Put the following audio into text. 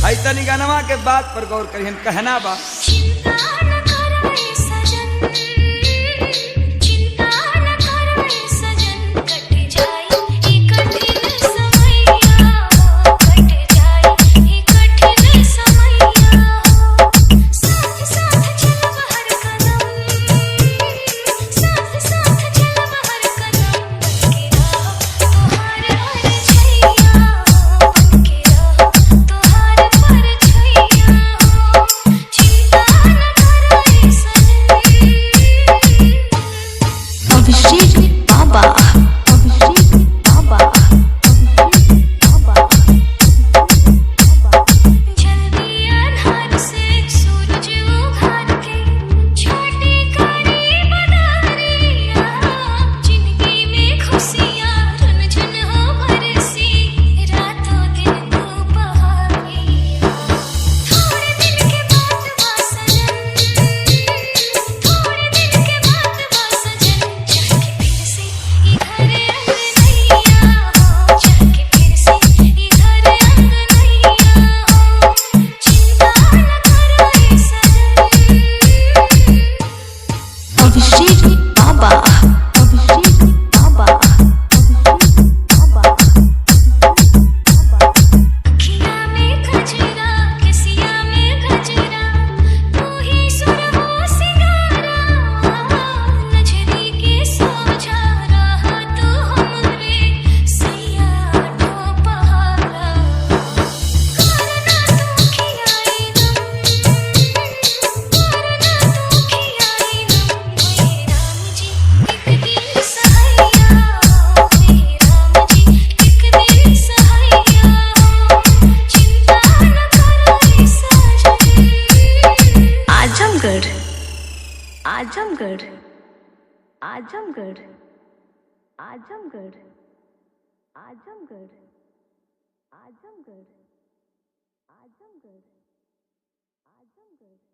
आई तनी गनवा के बात पर गौर करिहन कहना बा चिंता न करे सजन, चिंता न करे सजन, कट जाई ई कठिन समैया, कट जाई ई कठिन समैया। साथ साथ चलब हर कदम, साथ साथ चलब हर कदम, बनके रहो तोहार हर छैया, बनके रहो तोहार पर छैया। चिंता न करे सजन। अभिषेक बाबा, अभिषेक बाबा, अभिषेक बाबा। जल्दी अन्हार से सूरज उगार के छोटी करी बदरिया, जिंदगी में खुशियाँ रुनझुन हो बरसी, रातों दिन दोपहरिया। थोड़े दिन के बाद बा सजन, थोड़े दिन के बाद बा सजन, जाके फिर से ई घर अंगनैया हो, जाके फिर से ई घर अंगनैया हो। चिंता न करे सजन। अभिषेक बाबा, अभिषेक बाबा, अभिषेक बाबा। अखियाँ में गजरा, केसिया में गजरा, तू ही सुरहो सिंगारा, नजरी के सोझा रहा तू हमरे सैया तो पहारा। करना तू खियाई गम, करना तू खियाई गम, हे राम जी एक दिन सहैया, हे राम जी एक दिन सहैया। चिंता न करे सजन। आजमगढ़, आजमगढ़, आजमगढ़, आजमगढ़, आजमगढ़, आजमगढ़, आजमगढ़, आजमगढ़।